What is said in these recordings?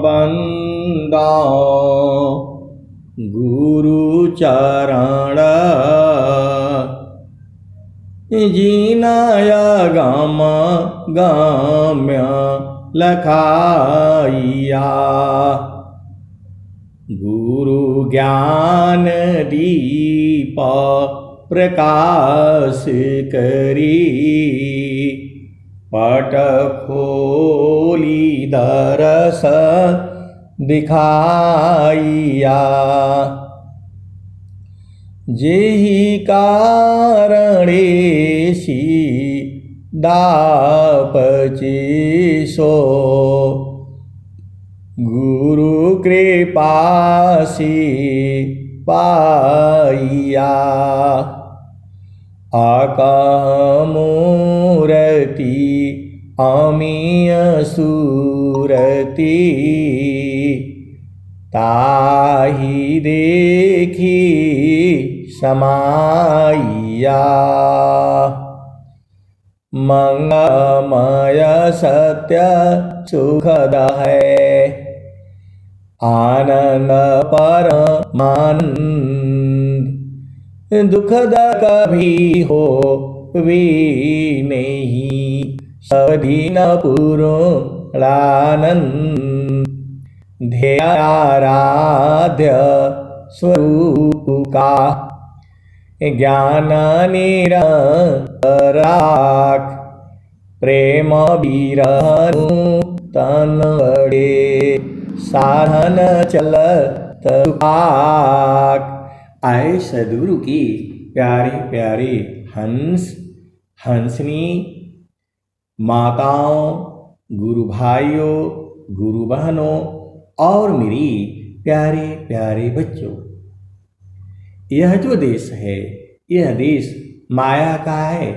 बंदा गुरु चरण जीनाया गम गम्य लखाइया। गुरु ज्ञान दीप प्रकाश करी पट खोली दरस दिखाइया। जेहि कारणेसी दापची सो गुरु कृपासी पाइया। आकामूर्ति अमीय सूरति ताहि देखी समाइया। मंगलमय सत्य सुखद है आनंद परमानंद। दुखद कभी हो भी नहीं सदीन पूर्णानंद। ध्येयाराध्य स्वरूप का ज्ञान निरंतराक प्रेम विरहनु तन बड़े साधन चलत पाक। आए सदगुरु की प्यारे प्यारे हंस हंसनी माताओं, गुरु भाइयों, गुरु बहनों और मेरी प्यारे प्यारे बच्चों, यह जो देश है यह देश माया का है।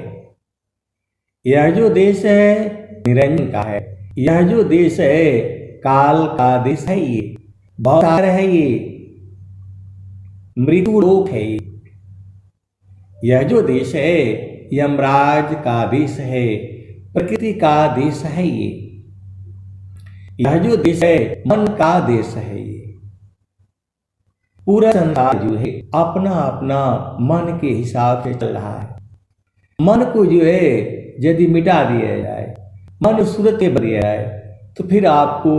यह जो देश है निरंजन का है। यह जो देश है काल का देश है। ये बहुत सारे है। ये मृत्यु लोक है। यह जो देश है यमराज का देश है, प्रकृति का देश है। यह जो देश है मन का देश है। ये पूरा संसार जो है अपना अपना मन के हिसाब से चल रहा है। मन को जो है यदि मिटा दिया जाए, मन सूरत के बन जाए, तो फिर आपको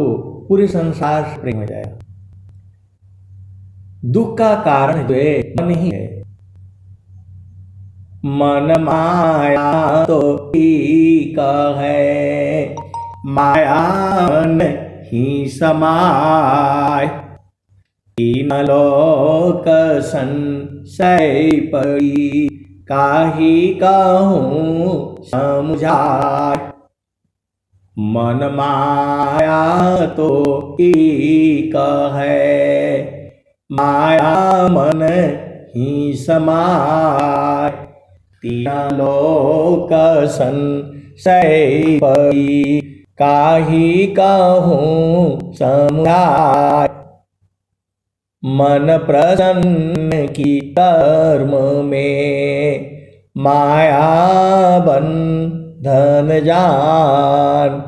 पूरे संसार से प्रेम हो जाएगा। दुख का कारण जो है मन ही है। मन माया तो ठीक है, माया नहीं समाय। तीन लोक संशय पड़ी, काहि कहूँ समझाय। मन माया तो ठीक है, माया मन ही समाय। तीन लोक संशय पड़ी, काहि कहूँ समझाय। मन प्रसन्न की कर्म में, माया बंधन जान।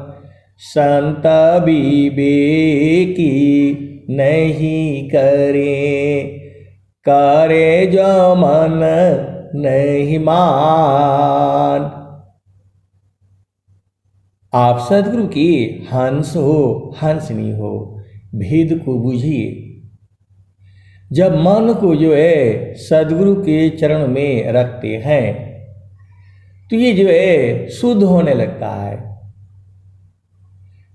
संत विवेकी नहीं करे, करे जो मन नहीं मान। आप सदगुरु की हंस हो हंसनी हो, भेद को बूझिए। जब मन को जो है सदगुरु के चरण में रखते हैं तो ये जो है शुद्ध होने लगता है।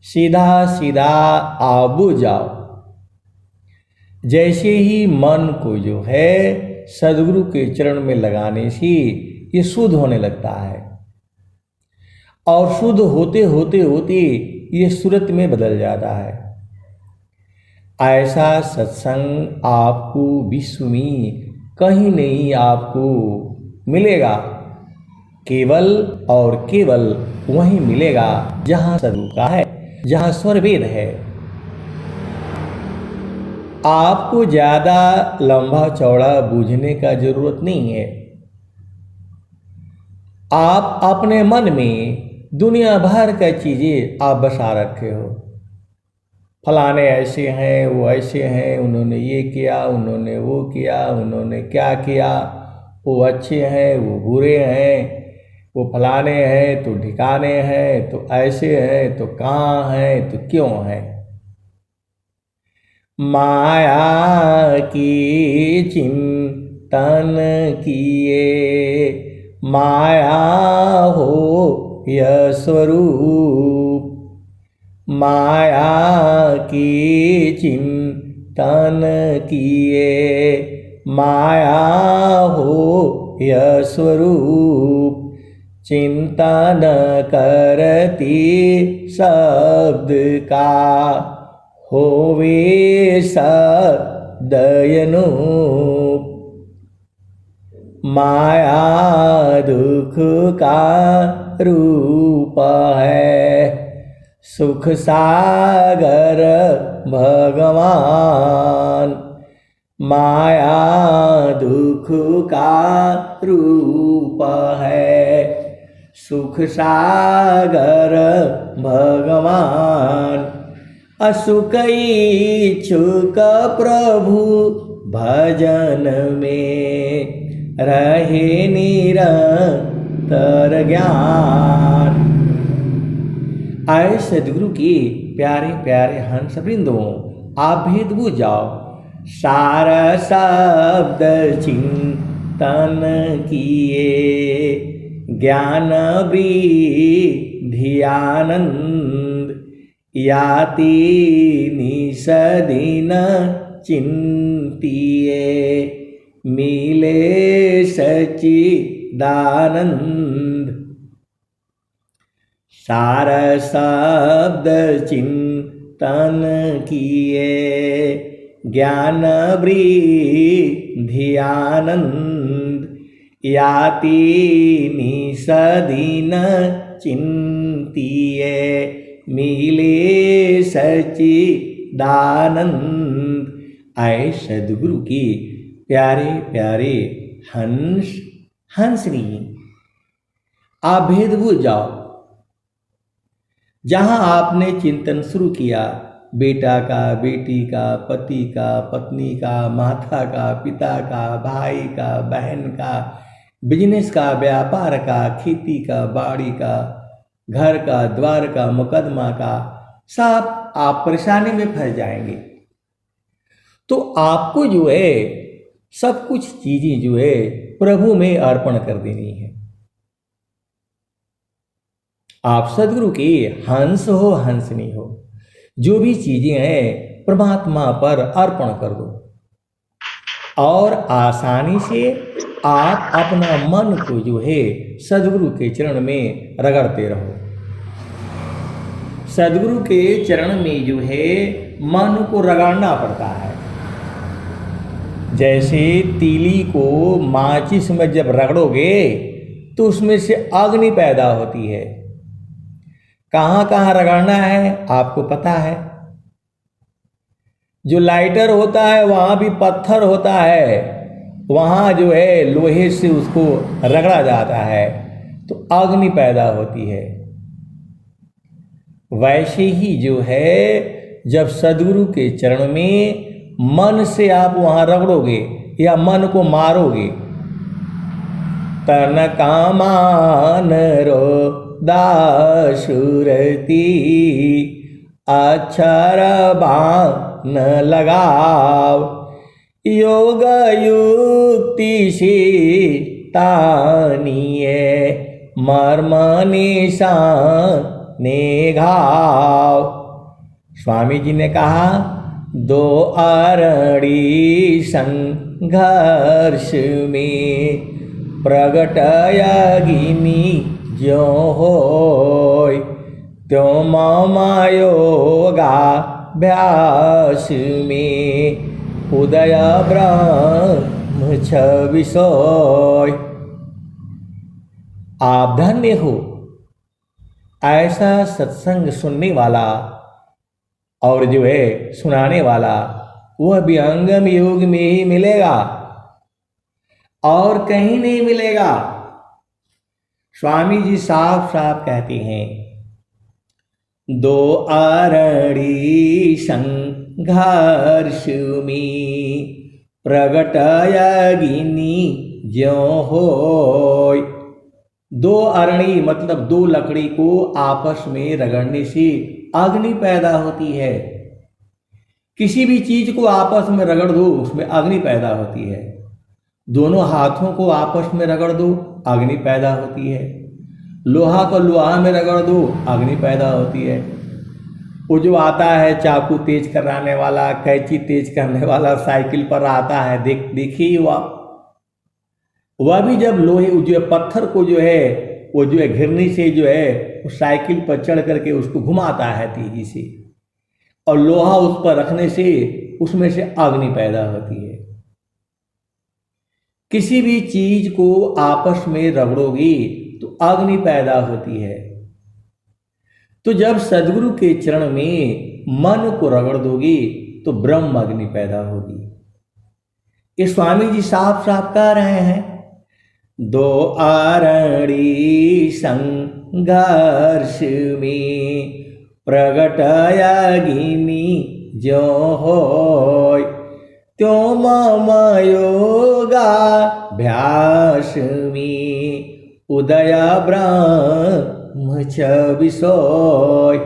सीधा सीधा आप बुझ जाओ। जैसे ही मन को जो है सदगुरु के चरण में लगाने से ये शुद्ध होने लगता है, और शुद्ध होते होते होते ये सूरत में बदल जाता है। ऐसा सत्संग आपको विश्व में कहीं नहीं आपको मिलेगा। केवल और केवल वहीं मिलेगा जहाँ सदगुरु का है, जहाँ स्वर वेद है। आपको ज़्यादा लंबा चौड़ा बूझने का जरूरत नहीं है। आप अपने मन में दुनिया भर की चीज़ें आप बसा रखे हो। फलाने ऐसे हैं, वो ऐसे हैं, उन्होंने ये किया, उन्होंने वो किया, उन्होंने क्या किया, वो अच्छे हैं, वो बुरे हैं, वो फलाने हैं तो ढिकाने हैं, तो ऐसे हैं, तो कहाँ हैं, तो क्यों हैं। माया की चिंतन किए, माया हो यह स्वरूप। माया की चिंतन किए, माया हो यह स्वरूप। चिंतन करती शब्द का, होवे सदयनूप। माया दुख का रूप है, सुख सागर भगवान। माया दुख का रूप है, सुख सागर भगवान। असुख इच्छुक प्रभु भजन में, रहे निरंतर ज्ञान। आए सदगुरु की प्यारे प्यारे हंस वृंदों, आप भेद बुझ जाओ। सार शब्द चिंतन किए, ज्ञान वृद्धि आनंद। याति निसदिन चिंतिए, मिले सच्चिदानंद। सार शब्द चिंतन किए, ज्ञान वृद्धि आनंद। याति निसदिन चिंतिए, मिले सच्चिदानंद। आए सद्गुरु की प्यारे प्यारे हंस हंसनी, आप भेद बुझ जाओ। जहां आपने चिंतन शुरू किया, बेटा का, बेटी का, पति का, पत्नी का, माता का, पिता का, भाई का, बहन का, बिजनेस का, व्यापार का, खेती का, बाड़ी का, घर का, द्वार का, मुकदमा का, सब आप परेशानी में फंस जाएंगे। तो आपको जो है सब कुछ चीजें जो है प्रभु में अर्पण कर देनी है। आप सदगुरु के हंस हो, हंसनी हो, जो भी चीजें हैं परमात्मा पर अर्पण कर दो और आसानी से आप अपना मन को जो है सदगुरु के चरण में रगड़ते रहो। सदगुरु के चरण में जो है मन को रगड़ना पड़ता है। जैसे तीली को माचिस में जब रगड़ोगे तो उसमें से अग्नि पैदा होती है। कहाँ कहाँ रगड़ना है आपको पता है। जो लाइटर होता है वहाँ भी पत्थर होता है, वहाँ जो है लोहे से उसको रगड़ा जाता है तो अग्नि पैदा होती है। वैसे ही जो है जब सद्गुरु के चरण में मन से आप वहाँ रगड़ोगे या मन को मारोगे, तन कामान रो दासुरती अक्षर बान लगाव। योग युक्ति से तानिए मर्म निशाने घाव। स्वामी जी ने कहा, दो अरणी संघर्ष में प्रगट अग्नि ज्यो होय, त्यों योगाभ्यास में उदय ब्रह्म छविसोय। आप धन्य हो, ऐसा सत्संग सुनने वाला और जो है सुनाने वाला वह विहंगम योग में ही मिलेगा और कहीं नहीं मिलेगा। स्वामी जी साफ साफ कहते हैं, दो आरणी संघर्ष में प्रगटय अग्नि ज्यों होय। दो अरणी मतलब दो लकड़ी को आपस में रगड़ने से अग्नि पैदा होती है। किसी भी चीज को आपस में रगड़ दो उसमें अग्नि पैदा होती है। दोनों हाथों को आपस में रगड़ दो अग्नि पैदा होती है। लोहा को लोहा में रगड़ दो अग्नि पैदा होती है। वो जो आता है चाकू तेज कराने वाला, कैंची तेज करने वाला, साइकिल पर आता है, देखिए वह भी जब लोहे जो है पत्थर को जो है वो जो है घिरनी से जो है उस साइकिल पर चढ़ करके उसको घुमाता है तेजी से, और लोहा उस पर रखने से उसमें से अग्नि पैदा होती है। किसी भी चीज को आपस में रगड़ोगी तो अग्नि पैदा होती है। तो जब सदगुरु के चरण में मन को रगड़ दोगी तो ब्रह्म अग्नि पैदा होगी। ये स्वामी जी साफ साफ कह रहे हैं। दो आरणी संघर्ष में प्रगटय अग्नि ज्यों होय। त्यों मम योगाभ्यास में उदय ब्रह्म छविसोय।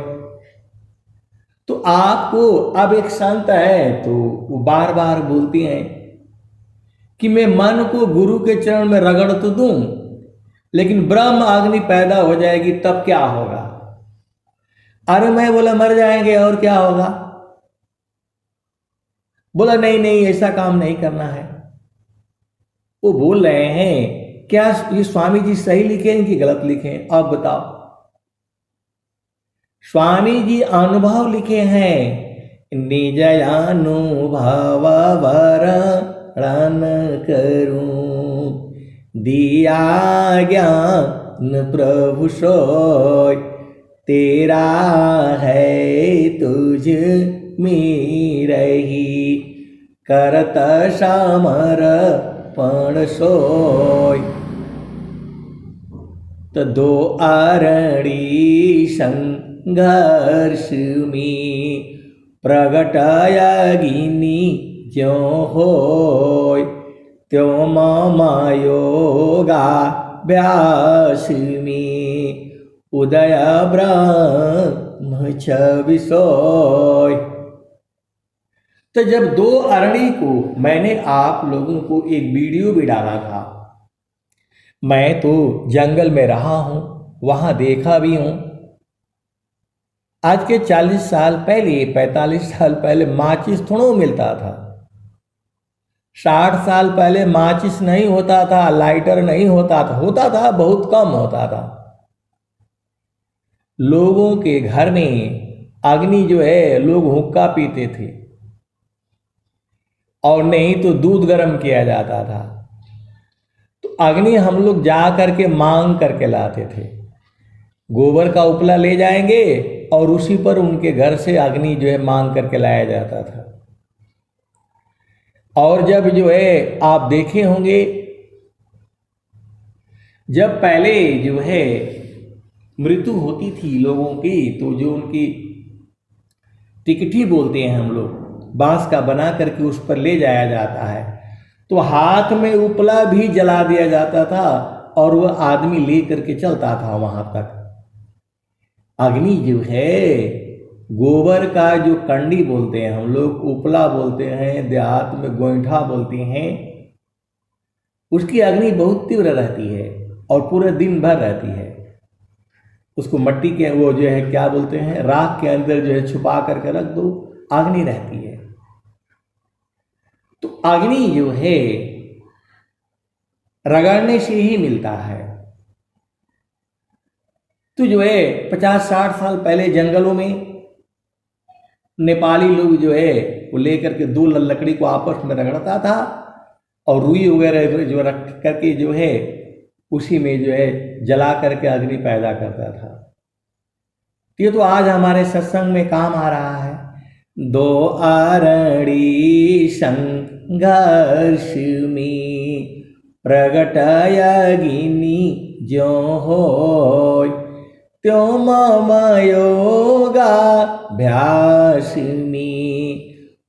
तो आपको अब एक संत है तो वो बार बार बोलती हैं कि मैं मन को गुरु के चरण में रगड़ तो दूं, लेकिन ब्रह्म अग्नि पैदा हो जाएगी तब क्या होगा? अरे मैं बोला मर जाएंगे और क्या होगा? बोला नहीं नहीं ऐसा काम नहीं करना है। वो बोल रहे हैं क्या ये स्वामी जी सही लिखे हैं कि गलत लिखे हैं? अब बताओ। स्वामी जी अनुभव लिखे हैं, निज अनुभव वर्णन करूं, दिया ज्ञान प्रभु सोय। तेरा है तुझ में रही, करत समर्पण सोय। तो दो आरणी संघर्ष में प्रगटय अग्नि ज्यों होय। त्यों मम योगाभ्यास में उदय ब्रह्म छविसोय। तो जब दो अरणी को मैंने आप लोगों को एक वीडियो भी डाला था, मैं तो जंगल में रहा हूं, वहां देखा भी हूं। आज के 40 साल पहले 45 साल पहले माचिस थोड़ा मिलता था। 60 साल पहले माचिस नहीं होता था, लाइटर नहीं होता था, होता था बहुत कम होता था। लोगों के घर में अग्नि जो है लोग हुक्का पीते थे, और नहीं तो दूध गर्म किया जाता था। तो अग्नि हम लोग जा करके मांग करके लाते थे। गोबर का उपला ले जाएंगे और उसी पर उनके घर से अग्नि जो है मांग करके लाया जाता था। और जब जो है आप देखे होंगे, जब पहले जो है मृत्यु होती थी लोगों की, तो जो उनकी टिकठी बोलते हैं हम लोग, बांस का बना करके उस पर ले जाया जाता है, तो हाथ में उपला भी जला दिया जाता था और वह आदमी ले करके चलता था वहां तक। अग्नि जो है गोबर का जो कंडी बोलते हैं हम लोग, उपला बोलते हैं, देहात में गोईठा बोलते हैं, उसकी अग्नि बहुत तीव्र रहती है और पूरे दिन भर रहती है। उसको मट्टी के वो जो है क्या बोलते हैं, राख के अंदर जो है छुपा करके रख दो, अग्नि रहती है। तो अग्नि जो है रगड़ने से ही मिलता है। तो जो है 50-60 साल पहले जंगलों में नेपाली लोग जो है वो लेकर के दो लकड़ी को आपस में रगड़ता था और रुई वगैरह जो रख करके जो है उसी में जो है जला करके अग्नि पैदा करता था। ये तो आज हमारे सत्संग में काम आ रहा है। दो आरणी संघर्ष में प्रगटय अग्नि ज्यों होय। त्यों मम योगाभ्यासिनी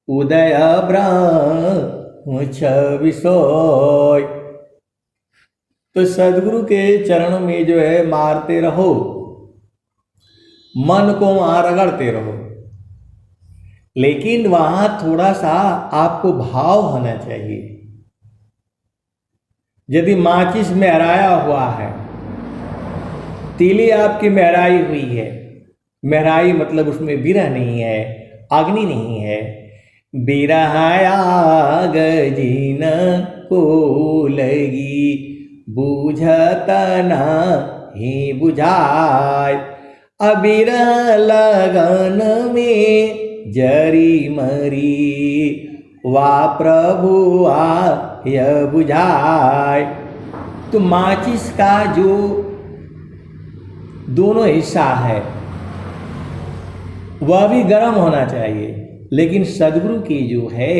उदय ब्रह्म छविसोय। तो सदगुरु के चरण में जो है मारते रहो, मन को वहां रगड़ते रहो, लेकिन वहां थोड़ा सा आपको भाव होना चाहिए। यदि माचिस मेहराया हुआ है, तीली आपकी मेहराई हुई है, मेहराई मतलब उसमें बिरह नहीं है, अग्नि नहीं है, बिरहाया गजीन को लगी बुझत ना ही बुझाय। अबिरह लगन में जरी मरी वा प्रभु आय बुझाय। तो माचिस का जो दोनों हिस्सा है वह भी गर्म होना चाहिए, लेकिन सदगुरु की जो है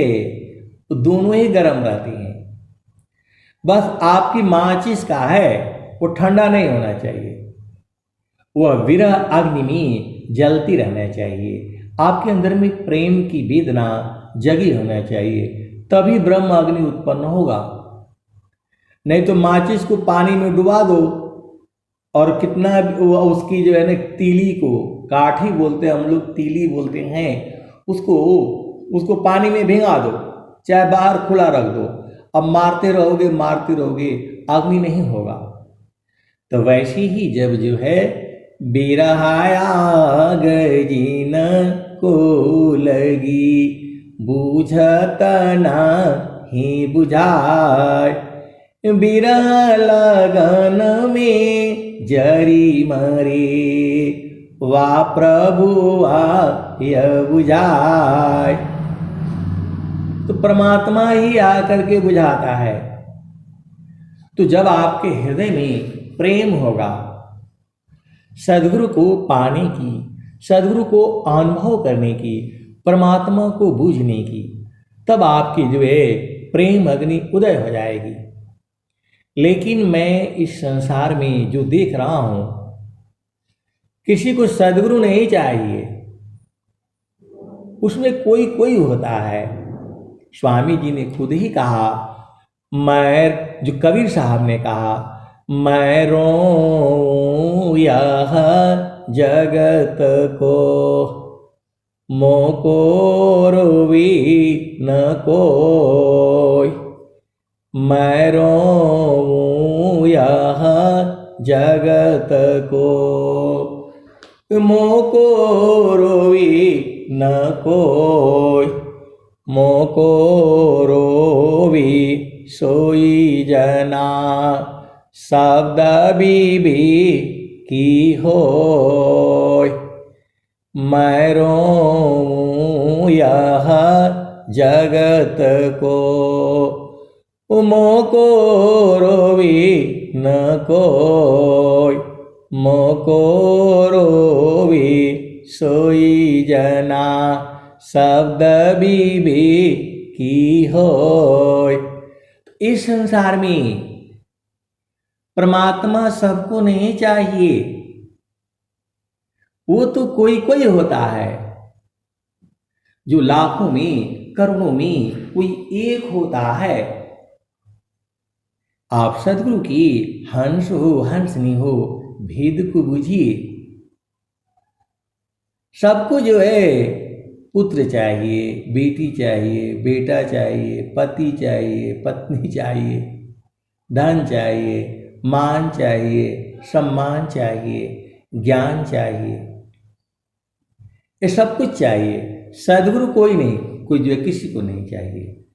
तो दोनों ही गर्म रहती हैं। बस आपकी माचिस का है वो ठंडा नहीं होना चाहिए, वह विरह अग्नि में जलती रहना चाहिए। आपके अंदर में प्रेम की वेदना जगी होना चाहिए, तभी ब्रह्म अग्नि उत्पन्न होगा। नहीं तो माचिस को पानी में डुबा दो और कितना उसकी जो है ना तीली को, काठी बोलते हैं हम लोग, तीली बोलते हैं उसको पानी में भिंगा दो, चाहे बाहर खुला रख दो, अब मारते रहोगे अग्नि नहीं होगा। तो वैसे ही जब जो है बिरहाया गजीन को लगी बुझत ना ही बुझाय। बिरह लगन में जरी मरे वा प्रभु आय बुझाय। तो परमात्मा ही आकर के बुझाता है। तो जब आपके हृदय में प्रेम होगा सदगुरु को पाने की, सदगुरु को अनुभव करने की, परमात्मा को बूझने की, तब आपकी जो है प्रेम अग्नि उदय हो जाएगी। लेकिन मैं इस संसार में जो देख रहा हूं, किसी को सदगुरु नहीं चाहिए, उसमें कोई कोई होता है। स्वामी जी ने खुद ही कहा, मैं, जो कबीर साहब ने कहा, मैं रोऊं यह जगत को मोको रोवी न कोई। मैं रोऊं यह जगत को मोको रोवी न कोई। मोको रोवी सोई जना शब्द बीबी की होय। मैं रोऊं यह जगत को मोको रोवी न कोय। मोको रोवी सोई जना शब्द बीबी की होय। इस संसार में परमात्मा सबको नहीं चाहिए, वो तो कोई कोई होता है, जो लाखों में करोड़ों में कोई एक होता है। आप सदगुरु की हंस हो हंसनी हो भेद को बुझिए। सबको जो है पुत्र चाहिए, बेटी चाहिए, बेटा चाहिए, पति चाहिए, पत्नी चाहिए, धन चाहिए, मान चाहिए, सम्मान चाहिए, ज्ञान चाहिए, ये सब कुछ चाहिए। सदगुरु कोई नहीं, कोई जो है किसी को नहीं चाहिए।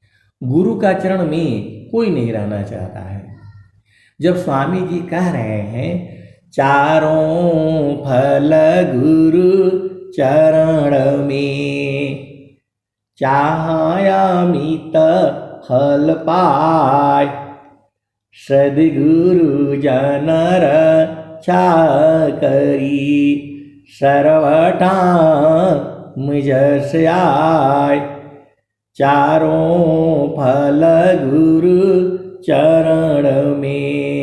गुरु का चरण में कोई नहीं रहना चाहता है। जब स्वामी जी कह रहे हैं चारों फल गुरु चरण में चाहयामित फल पाय। सद्गुरु जनर चाकरी सर्वठा मुझ आय। चारों फल गुरु चरण में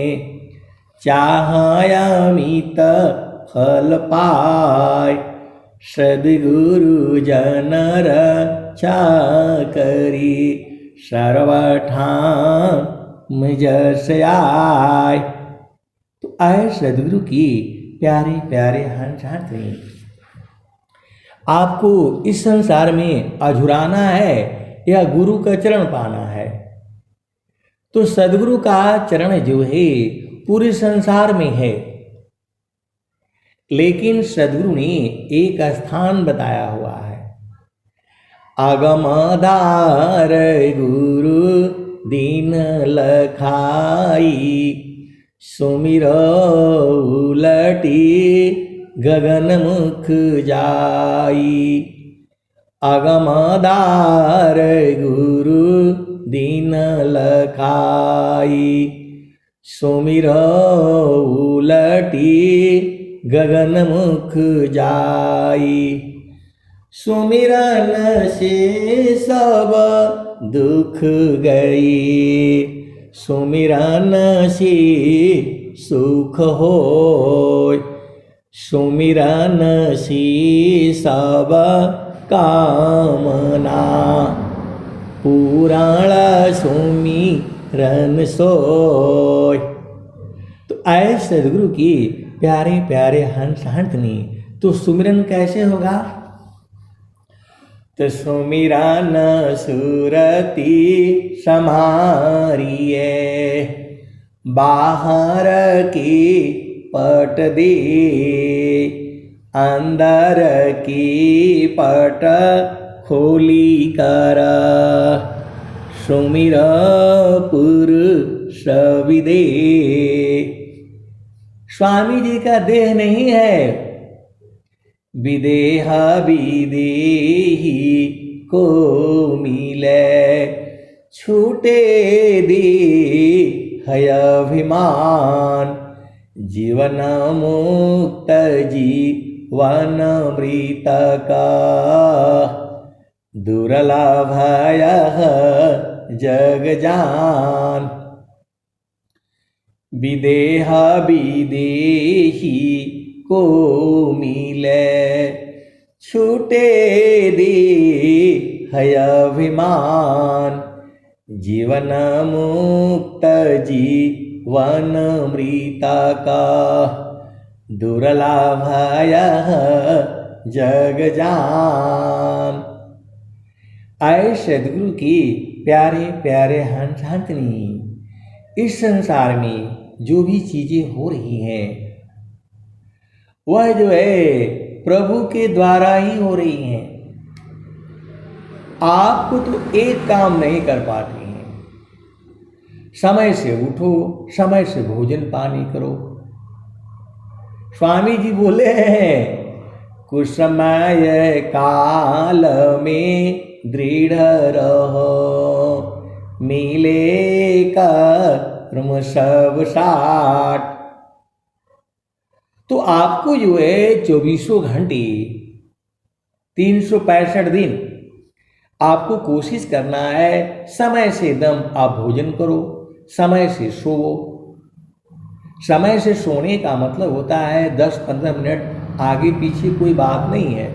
चाहयामित फल पाय। सद्गुरु जन रक्षा करी, सर्वठाम जस आय। तो आए सद्गुरु की प्यारे प्यारे हंस हाथी, आपको इस संसार में अझुराना है या गुरु का चरण पाना है, तो सद्गुरु का चरण जो है पूरे संसार में है, लेकिन सद्गुरु ने एक स्थान बताया हुआ है। आगमदार गुरु दीन लखाई, सुमिरो उलटी गगन मुख जाई। आगमदार गुरु दीन लखाई, सुमिरो उलटी गगन मुख जाई। सुमिरन से सब दुख गई, सुमिरन से सुख होय। सुमिरन से सब कामना, पुराण सुमिरन सोय। तो आए सद्गुरु की प्यारे प्यारे हंस हंसनी, तो सुमिरन कैसे होगा? तो सुमिरन सुरति समारिए, बाहर की पट दे, अंदर की पट खोली कर। सुमिर पुरुष विदे। स्वामी जी का देह नहीं है, विदेह विदेही को मिले, छूटे दे है अभिमान। जीवन मुक्त जीवन मृत का, दुर्लभ जग जान। विदेह विदेही को मिले, छूटे दे है अभिमान। जीवन मुक्त जीवन मृत का, दुर्लभ जग जान। आए सद्गुरु की प्यारे प्यारे हंस हंसनी, इस संसार में जो भी चीजें हो रही हैं वह जो है प्रभु के द्वारा ही हो रही हैं। आपको तो एक काम नहीं कर पाते हैं। समय से उठो, समय से भोजन पानी करो। स्वामी जी बोले हैं, कुछ समय काल में दृढ़ रहो, मिले कर्म सब साठ। तो आपको जो है 24 घंटे 365 दिन आपको कोशिश करना है, समय से दम आप भोजन करो, समय से सोओ। समय से सोने का मतलब होता है 10-15 मिनट आगे पीछे कोई बात नहीं है।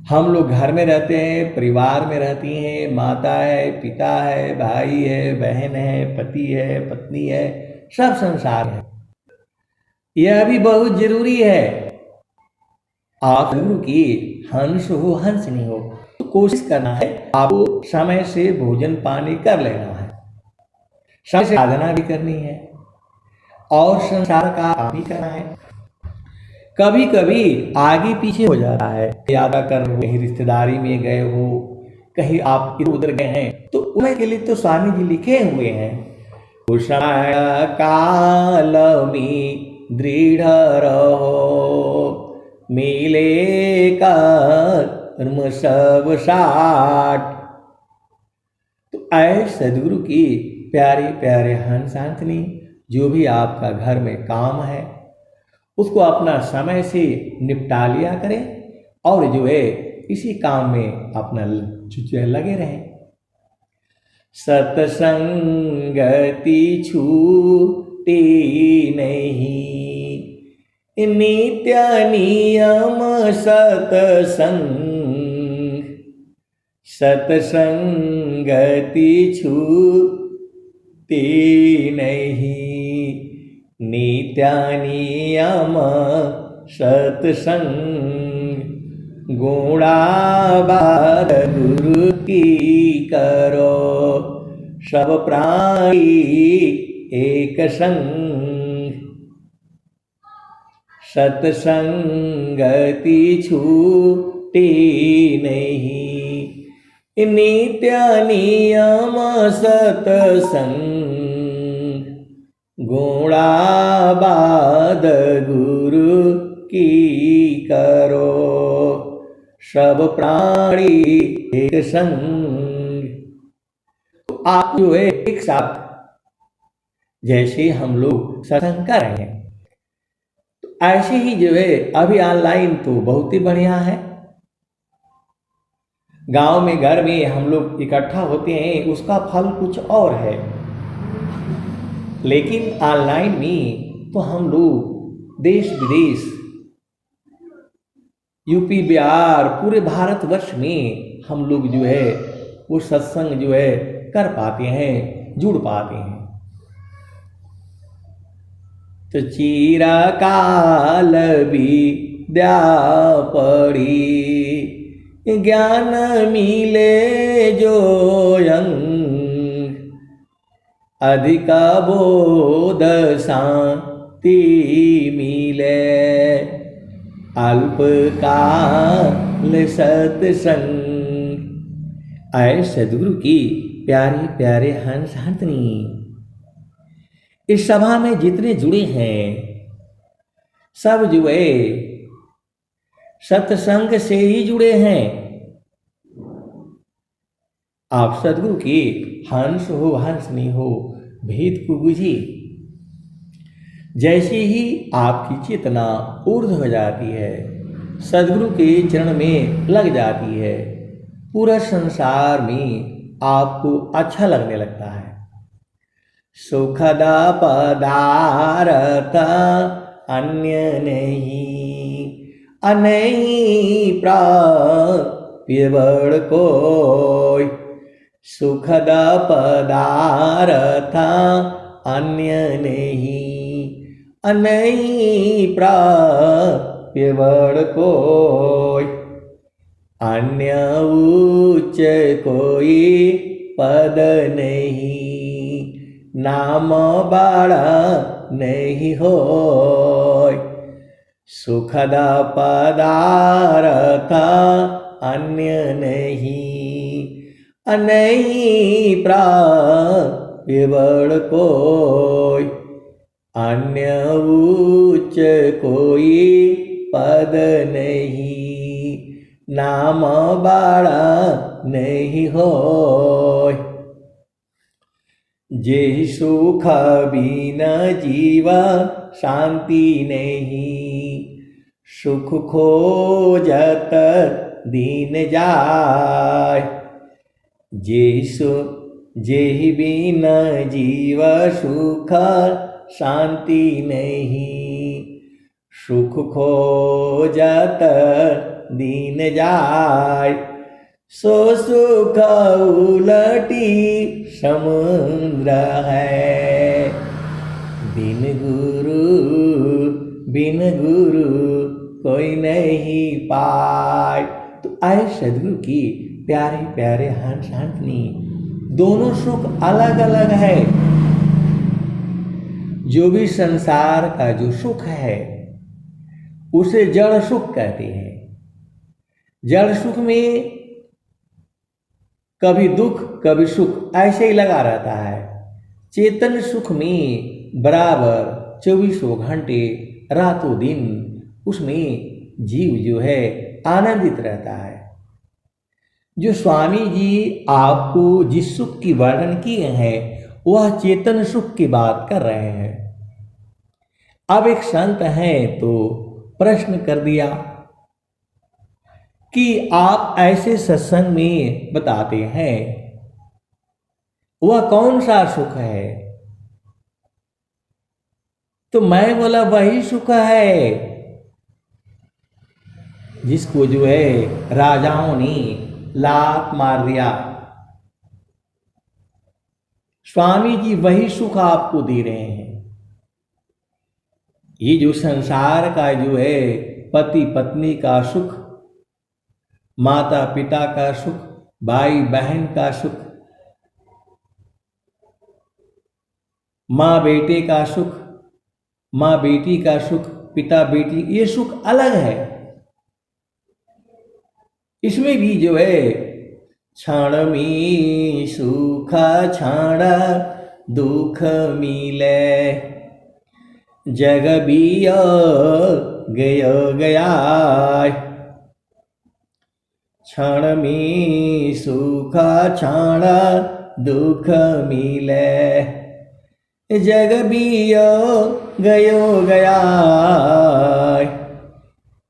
हम लोग घर में रहते हैं, परिवार में रहती हैं, माता है, पिता है, भाई है, बहन है, पति है, पत्नी है, सब संसार है। यह भी बहुत जरूरी है। आप गुरु की हंस हो हंस नहीं हो, तो कोशिश करना है आपको समय से भोजन पानी कर लेना है, समय से साधना भी करनी है और संसार का काम भी करना है। कभी कभी आगे पीछे हो जाता है, यादा कर कहीं रिश्तेदारी में गए हो, कहीं आप इधर उधर गए हैं, तो उनके लिए तो स्वामी जी लिखे हुए हैं, कुछ समय काल में दृढ़ रहो, मिले कर्म सब साठ। तो आए सद्गुरु की प्यारे प्यारे हंस हंसनी, जो भी आपका घर में काम है उसको अपना समय से निपटा लिया करें और जो है इसी काम में अपना लगे रहें। सत्संगति छूटे नहीं, नित्य नियम सतसंग, सतसंगति छूटे नहीं। नित्य नियम सतसंग, गुणाबाद गुरु की करो, सब प्राणी एक संग। सतसंगति छूटे नहीं। नित्य नियम सतसंग, गुणाबाद गुरु की करो, सब प्राणी एक संग। तो आप जो है एक साथ, जैसे हम लोग सत्संग कर रहे हैं, तो ऐसे ही जो है अभी ऑनलाइन तो बहुत ही बढ़िया है। गांव में घर में हम लोग इकट्ठा होते हैं, उसका फल कुछ और है। लेकिन ऑनलाइन में तो हम लोग देश विदेश, यूपी बिहार, पूरे भारतवर्ष में हम लोग जो है वो सत्संग जो है कर पाते हैं, जुड़ पाते हैं। तो चिरकाल विद्या पढ़ी, ज्ञान मिले जो अंग, अधिक बोध शांति मिले, अल्पकाल सत्संग। आए सदगुरु की प्यारे प्यारे हंस हंसनी, इस सभा में जितने जुड़े हैं सब जो है सत्संग से ही जुड़े हैं। आप सदगुरु की हंस हो हंसनी हो, भेद को बुझिए। जैसे ही आपकी चेतना ऊर्ध्व हो जाती है, सदगुरु के चरण में लग जाती है, पूरा संसार में आपको अच्छा लगने लगता है। सुखद पदार्थ अन्य नहीं, अनहीं प्राप्य बड़ कोई। सुखद पदार्थ अन्य नहीं, अनहीं प्राप्य बड़ कोई। अन्य उच्च कोई पद नहीं, नाम बड़ा नहीं होय। सुखद पदार्थ अन्य नहीं, अनहीं प्राप्य बड़ कोई। अन्य उच्च कोई पद नहीं, नाम बड़ा नहीं होय। जे सुख बिना जीवा शांति नहीं, सुख खोजत दीन जाय। जेहि बिना जीव सुख शांति नहीं, सुख खोजत दीन जाय। सो सुख उलटी समुद्र है, बिन गुरु कोई नहीं पाए। तो आए सदगुरु की प्यारे प्यारे हंस हंसनी, दोनों सुख अलग अलग है। जो भी संसार का जो सुख है उसे जड़ सुख कहते हैं। जड़ सुख में कभी दुख कभी सुख ऐसे ही लगा रहता है। चेतन सुख में बराबर 24 घंटे रातों दिन उसमें जीव जो है आनंदित रहता है। जो स्वामी जी आपको जिस सुख की वर्णन किए हैं वह चेतन सुख की बात कर रहे हैं। अब एक संत हैं तो प्रश्न कर दिया कि आप ऐसे सत्संग में बताते हैं वह कौन सा सुख है? तो मैं बोला वही सुख है जिसको जो है राजाओं ने लात मार दिया। स्वामी जी वही सुख आपको दे रहे हैं। ये जो संसार का जो है पति पत्नी का सुख, माता पिता का सुख, भाई बहन का सुख, माँ बेटे का सुख, माँ बेटी का सुख, पिता बेटी, ये सुख अलग है। इसमें भी जो है क्षण में सुख क्षण दुख मिले, जग बिया गया गया। क्षण में सुख क्षण दुख मिले, जग बिया गयो गया।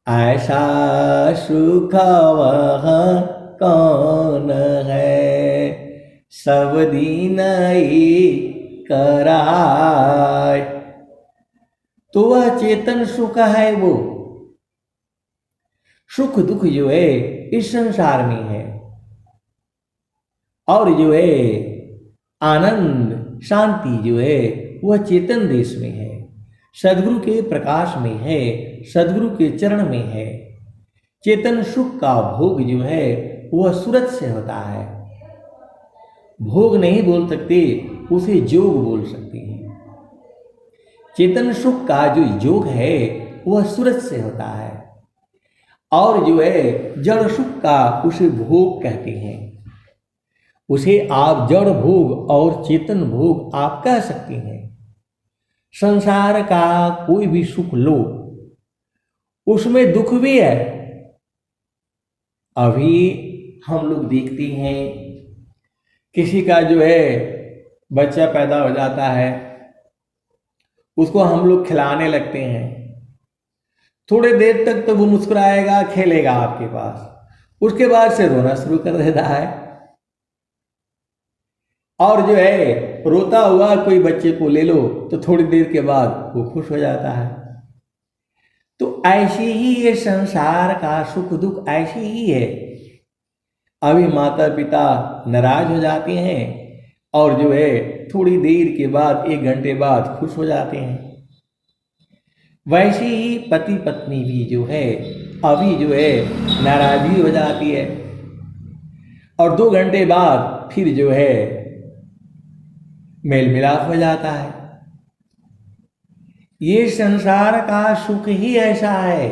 ऐसा सुख वह कौन है, सब दिन ही कराय। तो वह चेतन सुख है। वो सुख दुख जो है इस संसार में है, और जो है आनंद शांति जो है वह चेतन देश में है, सदगुरु के प्रकाश में है, सदगुरु के चरण में है। चेतन सुख का भोग जो है वह सूरत से होता है। भोग नहीं बोल सकते, उसे जोग बोल सकते हैं। चेतन सुख का जो योग है वह सूरत से होता है, और जो है जड़ सुख का उसे भोग कहते हैं। उसे आप जड़ भोग और चेतन भोग आप कह सकते हैं। संसार का कोई भी सुख लो, उसमें दुख भी है। अभी हम लोग देखते हैं किसी का जो है बच्चा पैदा हो जाता है, उसको हम लोग खिलाने लगते हैं। थोड़े देर तक तो वो मुस्कुराएगा, खेलेगा आपके पास, उसके बाद से रोना शुरू कर देता है। और जो है रोता हुआ कोई बच्चे को ले लो तो थोड़ी देर के बाद वो खुश हो जाता है। तो ऐसे ही ये संसार का सुख दुख ऐसे ही है। अभी माता पिता नाराज हो जाते हैं, और जो है थोड़ी देर के बाद, 1 घंटे बाद खुश हो जाते हैं। वैसे ही पति पत्नी भी जो है अभी जो है नाराजगी हो जाती है, और 2 घंटे बाद फिर जो है मेल मिलाप हो जाता है। ये संसार का सुख ही ऐसा है।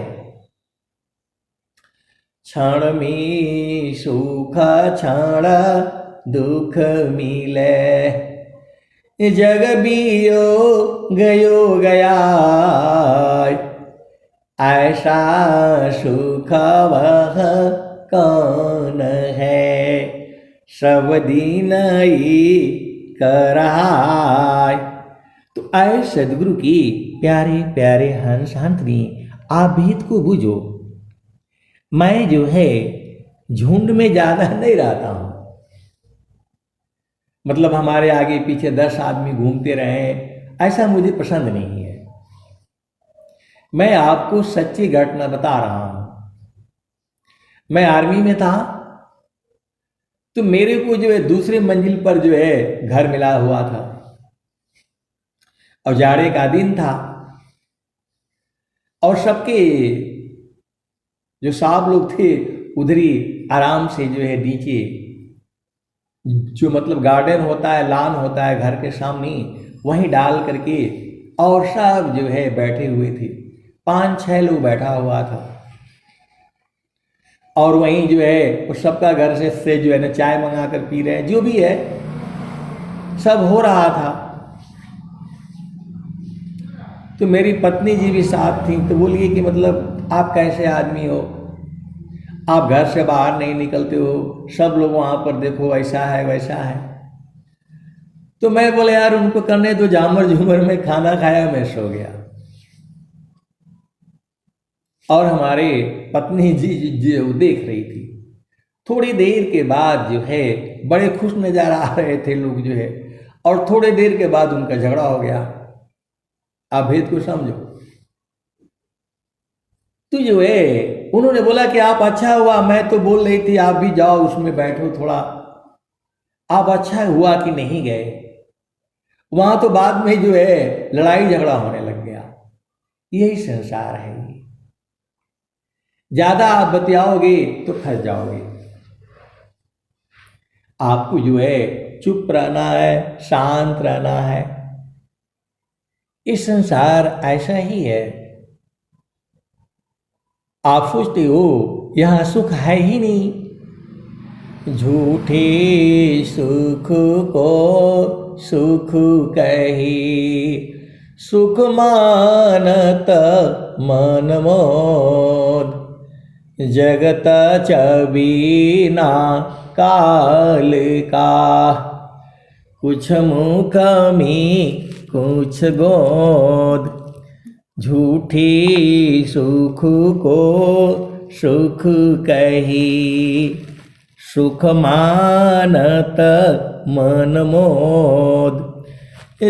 क्षण में सुख क्षण दुख मिले, जग बियो गयो गया। ऐसा सुख वह कौन है, सब दिन ही कराय। तो आए सदगुरु की प्यारे प्यारे हंस हंसनी, आप भेद को बूझो। मैं जो है झुंड में ज्यादा नहीं रहता हूं, मतलब हमारे आगे पीछे 10 आदमी घूमते रहे, ऐसा मुझे पसंद नहीं है। मैं आपको सच्ची घटना बता रहा हूं। मैं आर्मी में था, तो मेरे को जो है दूसरे मंजिल पर जो है घर मिला हुआ था, और जाड़े का दिन था, और सबके जो साहब लोग थे उधर ही आराम से जो है नीचे, जो मतलब गार्डन होता है, लान होता है घर के सामने, वहीं डाल करके, और सब जो है बैठे हुए थे। 5-6 लोग बैठा हुआ था, और वहीं जो है उस सबका घर से जो है ना चाय मंगा कर पी रहे हैं, जो भी है सब हो रहा था। तो मेरी पत्नी जी भी साथ थी, तो बोलिए कि मतलब आप कैसे आदमी हो, आप घर से बाहर नहीं निकलते हो, सब लोग वहाँ पर देखो ऐसा है वैसा है। तो मैं बोले यार उनको करने दो, जामर झूमर में खाना खाया, मैं सो गया। और हमारे पत्नी जी जो देख रही थी। थोड़ी देर के बाद जो है बड़े खुश नजर आ रहे थे लोग जो है, और थोड़ी देर के बाद उनका झगड़ा हो गया। आप भेद को समझो। तो जो है उन्होंने बोला कि आप अच्छा हुआ, मैं तो बोल रही थी आप भी जाओ उसमें बैठो थोड़ा, आप अच्छा हुआ कि नहीं गए। वहां तो बाद में जो है लड़ाई झगड़ा होने लग गया। यही संसार है। ज्यादा आप बतियाओगे तो फंस जाओगे। आपको जो है चुप रहना है, शांत रहना है। इस संसार ऐसा ही है। आप सोचते हो यहां सुख है ही नहीं। झूठे सुख को सुख कही, सुख मानत मन मोद। जगत चबीना काल का, कुछ मुख में कुछ गोद। झूठी सुख को सुख कही, सुख मानत मन मोद।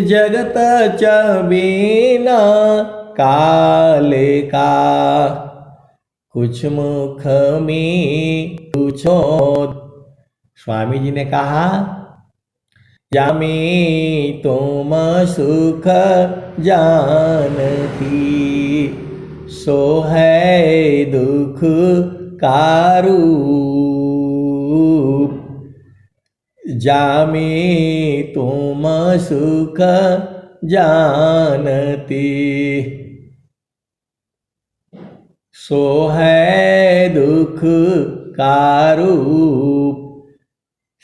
जगत चबीना काल का, कुछ मुख में कुछ ओद। स्वामी जी ने कहा, जामे तुम सुख जानती, सो है दुख का रूप। जामे तुम सुख जानती, सो है दुख का रूप।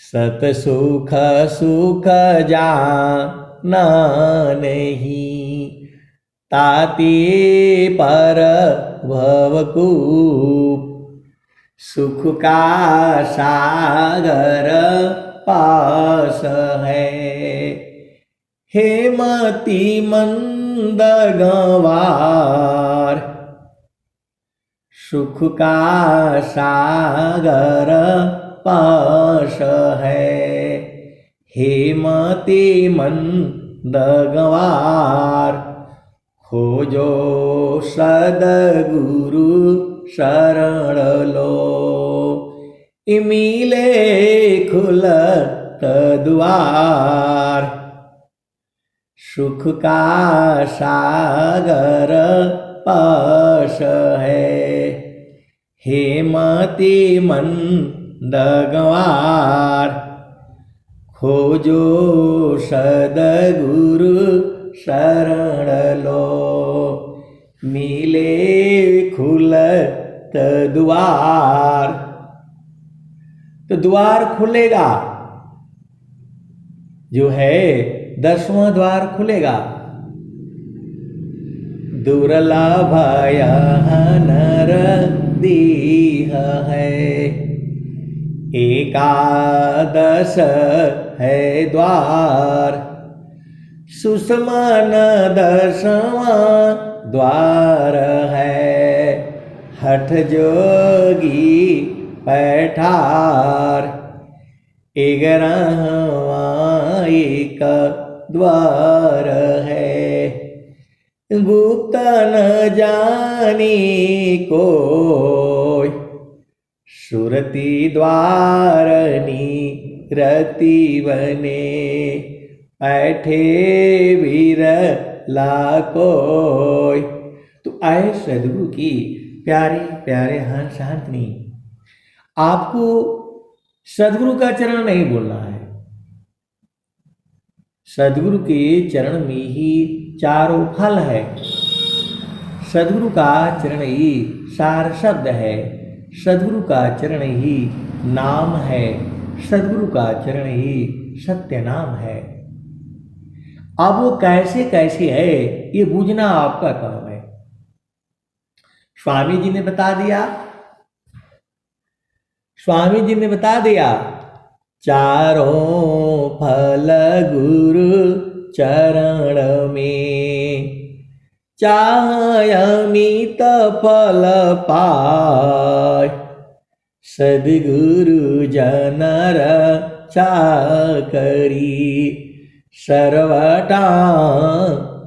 सत सुख सुख जाना नहीं, ताती पर भवकूप। सुख का सागर पास है, हेमती मंद गंवार। सुख का सागर पास है, हेमती मंद गंवार। खोजो सदगुरु शरण लो, मिले खुलत द्वार। सुख का सागर पास है, हेमती मंद गंवार। खोजो सदगुरु शरण लो, मिले खुलत द्वार। तो द्वार खुलेगा, जो है 10वां द्वार खुलेगा। दुर्लभ नर दीह है, एकादश है द्वार। सुषमन 10वां द्वार है, हठ जोगी पैठार। 11वां एक द्वार है, गुप्त न जानी कोई। सुरती द्वारनी रति बने, बैठे वीर लाकोय। तो आए सदगुरु की प्यारे प्यारे हंस हंसनी, आपको सदगुरु का चरण नहीं बोलना है। सदगुरु के चरण में ही चारों फल है। सदगुरु का चरण ही सार शब्द है। सदगुरु का चरण ही नाम है। सदगुरु का चरण ही सत्य नाम है। अब वो कैसे कैसे है ये बूझना आपका काम है। स्वामी जी ने बता दिया, स्वामी जी ने बता दिया, चारों फल गुरु चरण में, चाहे अमित फल पाय। सद्गुरु जनर चाकरी, सर्वटा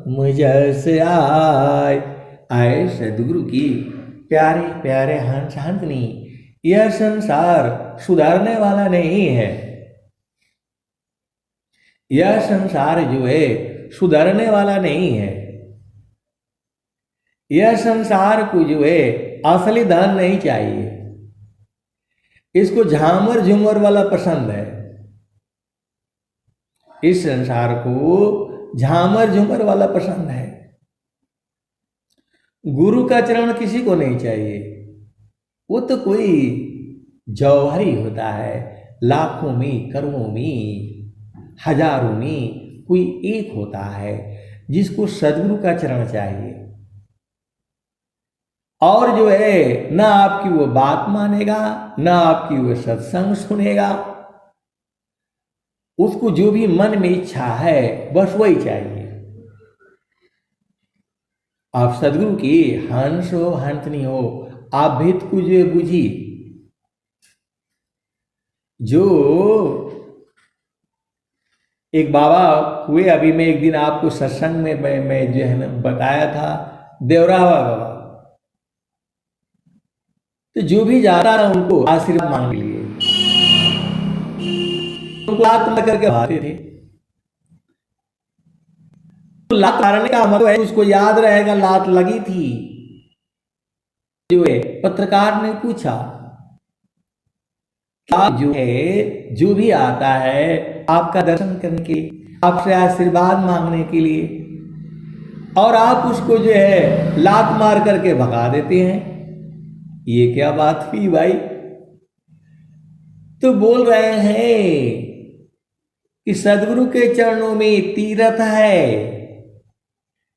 मुझस आए। आए सद्गुरु की प्यारे प्यारे हंस हंसनी, यह संसार सुधारने वाला नहीं है। यह संसार जो है सुधरने वाला नहीं है। यह संसार को जो है असली धन नहीं चाहिए, इसको झामर झूमर वाला पसंद है। इस संसार को झामर झूमर वाला पसंद है। गुरु का चरण किसी को नहीं चाहिए। वो तो कोई जौहरी होता है, लाखों में करोड़ों में हजारों में कोई एक होता है जिसको सदगुरु का चरण चाहिए। और जो है ना आपकी वो बात मानेगा, ना आपकी वो सत्संग सुनेगा। उसको जो भी मन में इच्छा है बस वही चाहिए। आप सदगुरु की हंस हो हंसनी हो, आप भेद को जो बुझी। जो एक बाबा हुए, अभी मैं एक दिन आपको सत्संग में मैं जो है ना बताया था, देवरावा बाबा। तो जो भी जाता है उनको आशीर्वाद मांग लिए, उनको लात न करके भागते थे। तो लात मारने का मतलब है उसको याद रहेगा लात लगी थी। जो है पत्रकार ने पूछा, आप जो है जो भी आता है आपका दर्शन करने के लिए, आपसे आशीर्वाद मांगने के लिए, और आप उसको जो है लात मार करके भगा देते हैं, ये क्या बात हुई भाई? तो बोल रहे हैं कि सदगुरु के चरणों में तीर्थ है,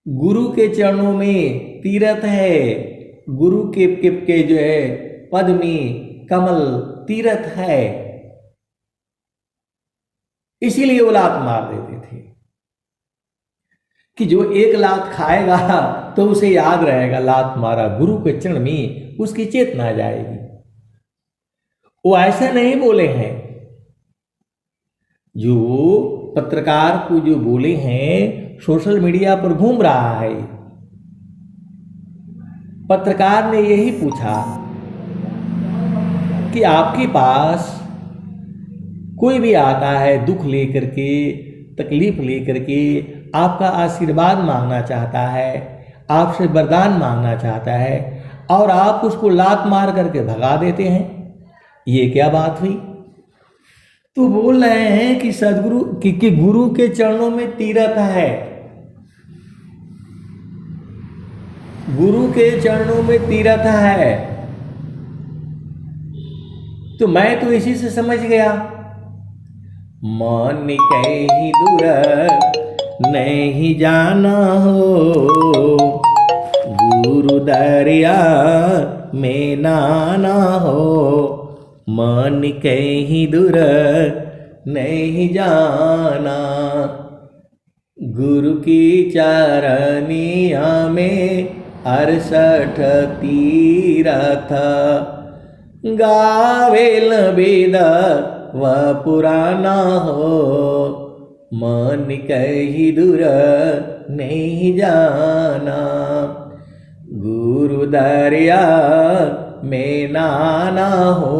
गुरु के चरणों में तीर्थ है, गुरु के जो है पद में कमल तीर्थ है। इसीलिए वो लात मार देते थे कि जो एक लात खाएगा तो उसे याद रहेगा लात मारा, गुरु के चरण में उसकी चेतना जाएगी। वो ऐसा नहीं बोले हैं। जो पत्रकार को जो बोले हैं, सोशल मीडिया पर घूम रहा है। पत्रकार ने यही पूछा कि आपके पास कोई भी आता है दुख लेकर के, तकलीफ लेकर के, आपका आशीर्वाद मांगना चाहता है, आपसे वरदान मांगना चाहता है, और आप उसको लात मार करके भगा देते हैं, ये क्या बात हुई? तो बोल रहे हैं कि सदगुरु कि गुरु के चरणों में तीर्थ है, गुरु के चरणों में तीर्थ है। तो मैं तो इसी से समझ गया, मन कहीं दूर नहीं जाना हो, गुरु दरिया में नाना हो, मन कहीं दूर नहीं जाना, गुरु की चरनिया में 68 तीरथ, गावेल वेद व पुराना हो, मन कहीं दूर नहीं जाना, गुरु दरिया में नाना हो,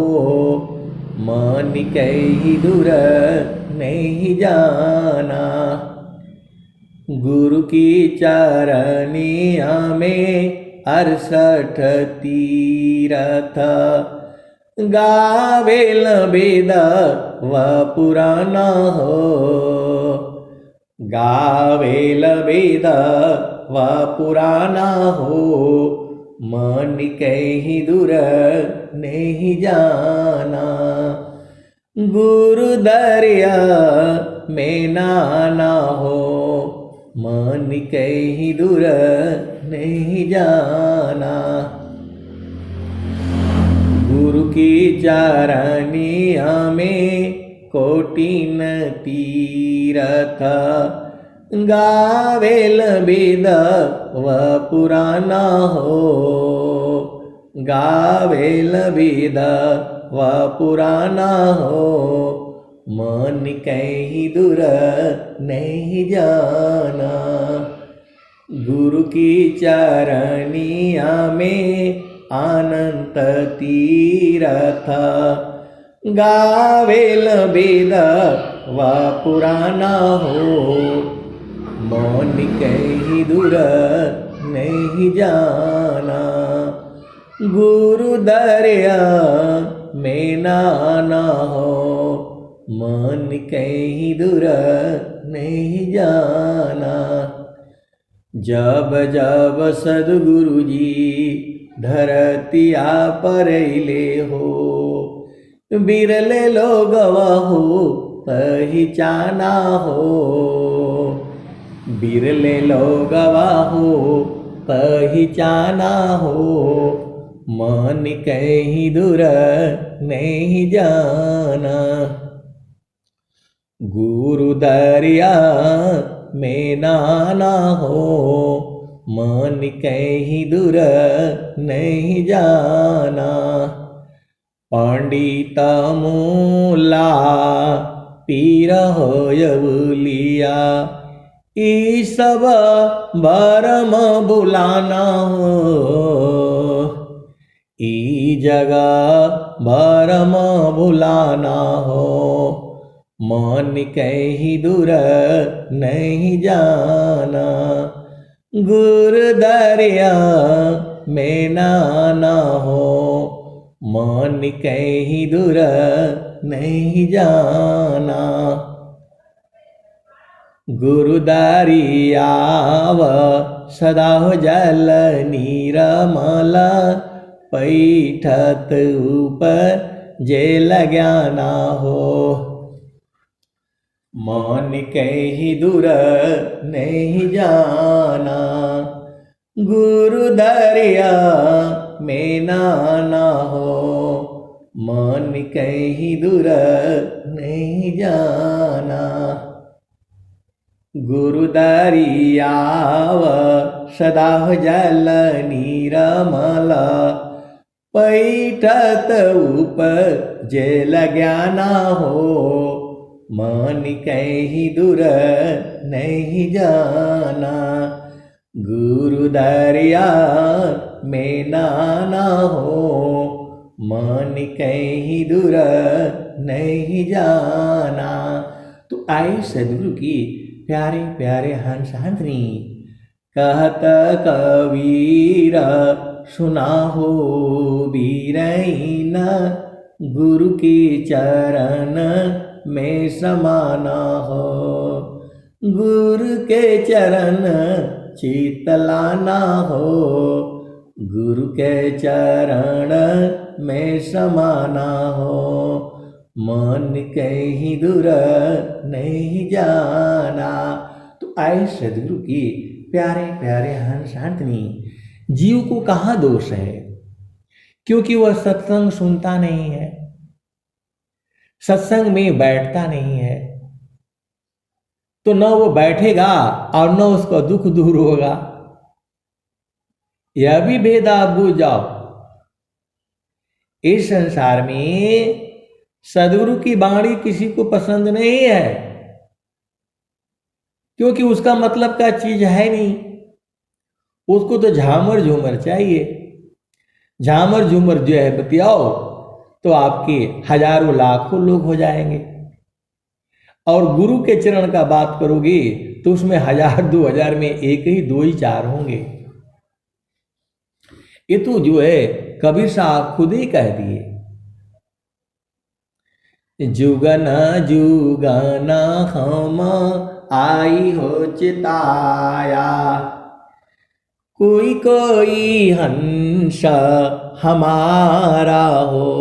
मन कहीं दूर नहीं जाना, गुरु की चरनिया में 68 तीरथ, गावेल वेद व पुराना हो, गावेल वेद व पुराना हो, मन कहीं दूर नहीं जाना, गुरु दरिया में नाना हो, मन कहीं दूर नहीं जाना, गुरु की चरनिया में कोटिन तीरथ, गावेल वेद व पुराना हो, गावेल वेद व पुराना हो, मन कहीं दूर नहीं जाना, गुरु की चरनिया में अनंत तीरथ गावेल वेद व पुराण हो मौन कहीं दूर नहीं जाना गुरु दरिया में नाना हो मन कहीं दूर नहीं जाना जब जब सद्गुरु जी धरतिया पर ले हो बिरले लोग हो पहचाना हो बिरले लोग हो पहचाना हो मन कहीं दूर नहीं जाना गुरु दरिया में नाना हो मन कहीं दूर नहीं जाना पंडित मूला पीर हो यवलिया ई सब बरम बुलाना हो ई जगह बरम बुलाना हो मन कहीं दूर नहीं जाना गुरु दरिया में नाना हो मन कहीं दूर नहीं जाना गुरु दरियाव सदा जल नीरमल पैठत ऊपर जेल ज्ञाना हो मन कहीं दूर नहीं जाना गुरु दरिया में नाना हो मन कहीं दूर नहीं जाना गुरु दरियाव सदा जल नीरमल पैठत ऊपर जेल ज्ञाना हो मन कहीं दूर नहीं जाना गुरु दरिया में नाना हो मन कहीं दूर नहीं जाना। तो आई सदगुरु की प्यारे प्यारे हंस हंसनी कहत कबीर सुना हो बीरहीन गुरु के चरण में समाना हो गुरु के चरण चितलाना हो गुरु के चरण में समाना हो मन कहीं दूर नहीं जाना। तो आए सदगुरु की प्यारे प्यारे हंस हंसनी जीव को कहाँ दोष है क्योंकि वह सत्संग सुनता नहीं है सत्संग में बैठता नहीं है तो न वो बैठेगा और न उसका दुख दूर होगा। यह भी भेद आप बूझ जाओ इस संसार में सदगुरु की वाणी किसी को पसंद नहीं है क्योंकि उसका मतलब का चीज है नहीं उसको तो झामर झूमर चाहिए। झामर झूमर जो है बतियाओ तो आपके हजारों लाखों लोग हो जाएंगे और गुरु के चरण का बात करोगे तो उसमें 1000 2000 में एक ही 2 ही 4 होंगे। ये तो जो है कबीर साहब खुद ही कह दिए जुगना जुगना हम आई हो चिताया कोई कोई हंस हमारा हो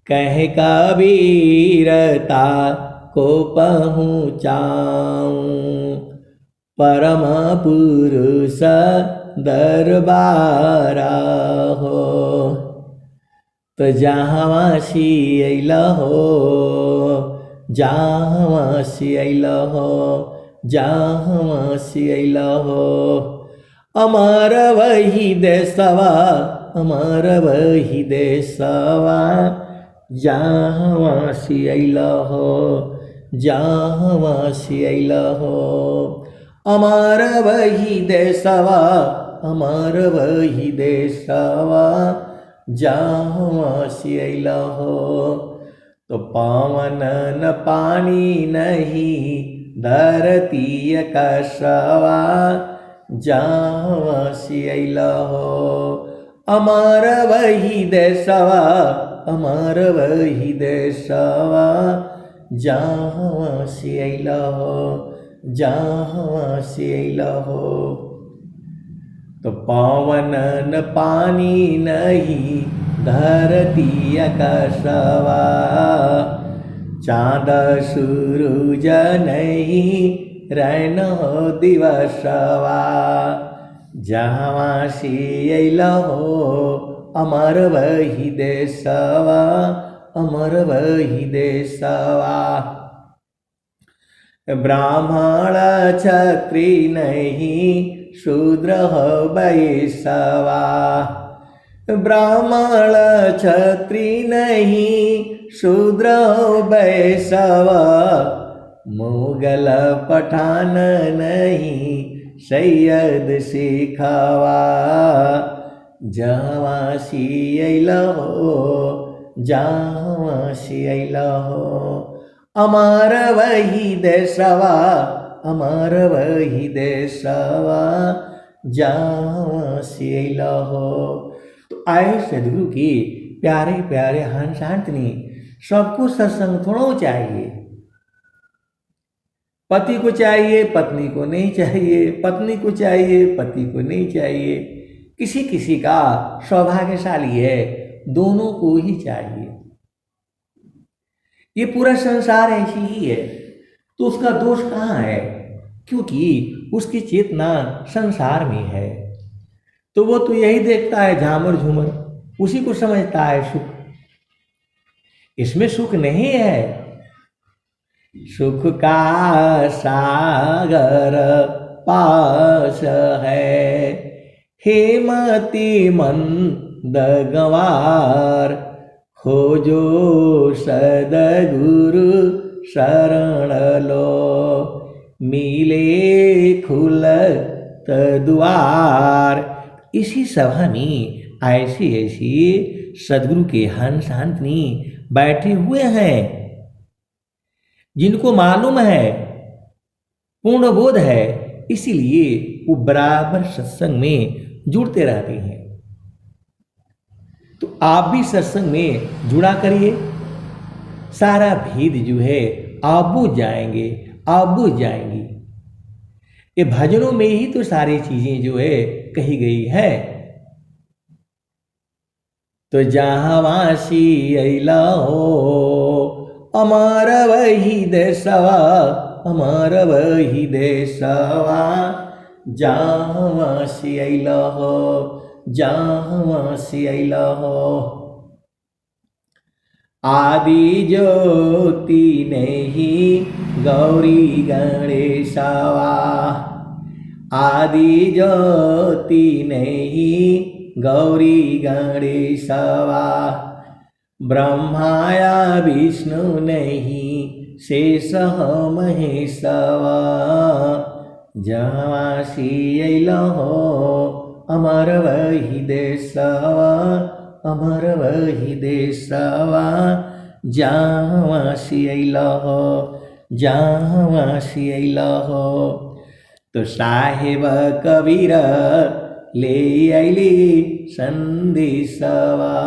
कह कबीरता को पहुँचाऊं परम पुरुष दरबारा हो तो जहाँ सियल हो जहाँ सियल हो जहाँ सियल हो अमर वही देशवा अमर वही देशवा जहाँ सियल हो जहाँ सियल हो अमर वही देशवा अमर वही देशवा जहाँ से अइला हो। तो पावन न पानी नहीं धरती आकाशवा जहाँ से अइला हो। अमर वही देशवा अमर वही देशवा जहाँ से अइला हो जहाँ से अइला हो। तो पावन न पानी नहीं धरती आकाशवा चाँद सूरज नहीं रहना दिवसवा जहाँ से अइला हो। अमर वही देशवा अमर वही देशवा। ब्राह्मण क्षत्रिय नहीं शूद्र वैश्यवा ब्राह्मण क्षत्रिय नहीं शूद्र वैश्यवा। मुगल पठान नहीं सैयद सिखवा जहाँ से अइला हो जहाँ से अइला हो। अमर वही देशवा अमर वही देशवा जहाँ से अइला हो। तो आए सदगुरु की प्यारे प्यारे हंस आंटनी सबको सत्संग थोड़ा चाहिए। पति को चाहिए पत्नी को नहीं चाहिए, पत्नी को चाहिए पति को नहीं चाहिए। किसी किसी का सौभाग्यशाली है दोनों को ही चाहिए। ये पूरा संसार ऐसी ही है तो उसका दोष कहाँ है? क्योंकि उसकी चेतना संसार में है तो वो तो यही देखता है झामर झूमर, उसी को समझता है सुख। इसमें सुख नहीं है। सुख का सागर पास है हेमति मंद गंवार हो जो सदगुरु शरण लो मिले खुलत द्वार। इसी सभा में ऐसी ऐसी सदगुरु के हंस हंसनी बैठे हुए हैं जिनको मालूम है पूर्ण बोध है, इसीलिए वो बराबर सत्संग में जुड़ते रहते हैं। तो आप भी सत्संग में जुड़ा करिए। सारा भेद जो है आप बुझ जाएंगे, आप बुझ जाएंगी। ये भजनों में ही तो सारी चीजें जो है कही गई है। तो जहाँ वासी अइला हो अमर वही देशवा अमर वही देशवा जहाँ से अइला हो जहाँ से अइला हो। आदि ज्योति नहीं गौरी गणेशवा आदि ज्योति नहीं गौरी गणेशवा। ब्रह्माया विष्णु नहीं शेष महेशवा जहाँ से अइला हो अमर वही देशवा अमर वही देशवा जहाँ से अइला हो जहाँ से अइला हो। तो साहेब कबीर ले अइली संदेशवा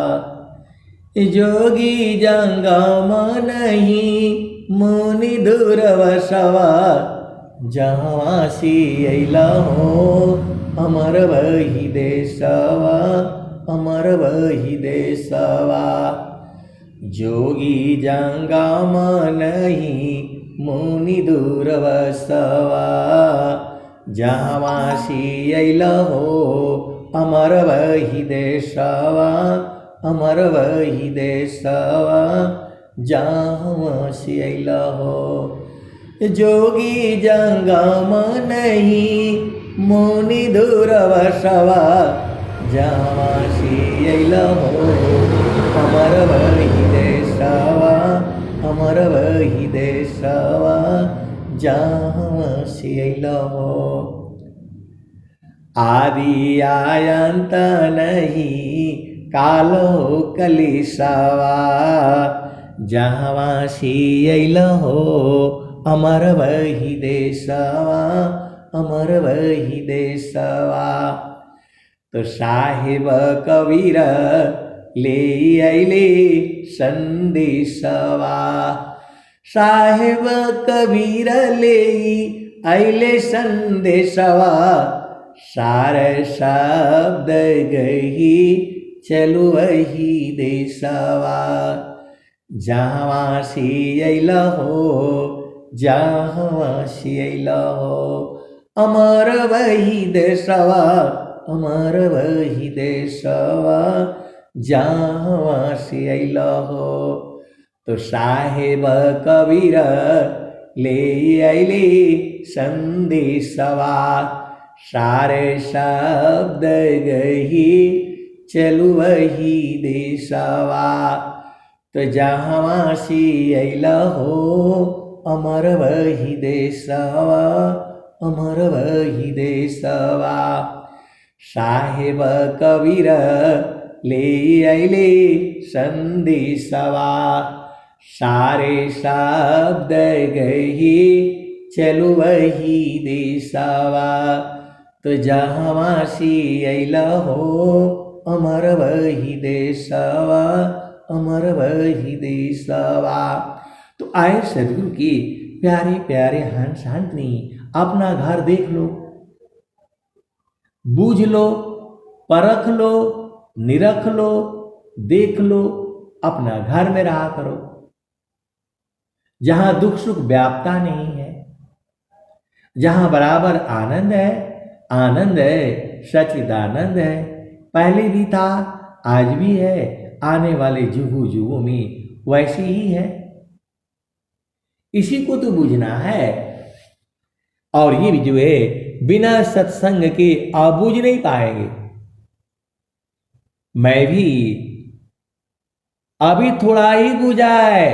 जोगी जंगम नहीं मुनि दूरवसवा जहाँ से अइला हो अमर वही देशवा अमर वही देशवा। जोगी जंगम नहीं मुनि दूरवसवा जहाँ से अइला हो अमर वही देशवा अमर वही देशवा जहाँ से अइला हो। जोगी जंगम नहीं मुनि दूरवसवा जहाँ से अइला हो अमर वही देशवा अमर वही देशवा जहाँ से अइला हो। आदि आयंत नहीं कालो कलिसवा जहाँ शील हो अमर वही देशवा अमर वही देशवा। तो साहेब कबीर ले अले संदेशवा साहेब कबीर ले अले संदेशवा सार शब्द गही चलु वही देशवा जहाँ शील हो जहाँ शील हो अमर वही देशवा अमर वही देशवा जहाँ शील हो। तो साहेब कबीर ले अले संदेशवा सारे शब्द गही चलु वही देशवा। तो जहाँ शील हो अमर वही देशवा अमर वही देशवा। साहेब कबीर ले अले संदेशवा सारे शब्द गही चलु वही देशवा। तो जहाँ शील हो अमर वही देशवा अमर वही देशवा। तो आए सदगुरु की प्यारे प्यारे हंस हंसनी अपना घर देख लो, बूझ लो, परख लो, निरख लो, देख लो, अपना घर में रहा करो जहां दुख सुख व्यापता नहीं है, जहां बराबर आनंद है सच्चिदानंद है। पहले भी था आज भी है आने वाले जुगों में वैसे ही है। इसी को तो बूझना है। और ये भी जो है बिना सत्संग के आप बूझ नहीं पाएंगे। मैं भी अभी थोड़ा ही बूझा है,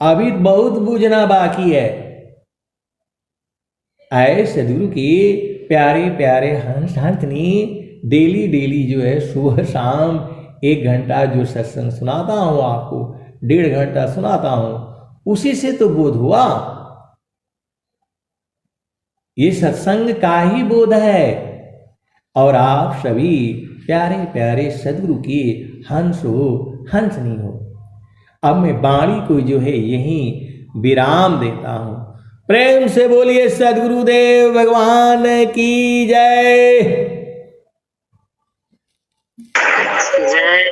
अभी बहुत बूझना बाकी है। आए सदगुरु की प्यारे प्यारे हंस हंसनी डेली जो है सुबह शाम 1 घंटा जो सत्संग सुनाता हूं आपको, 1.5 घंटा सुनाता हूं, उसी से तो बोध हुआ। ये सत्संग का ही बोध है। और आप सभी प्यारे प्यारे सदगुरु के हंस हो हंसनी हो। अब मैं वाणी को जो है यहीं विराम देता हूं। प्रेम से बोलिए सदगुरुदेव भगवान की जय। जय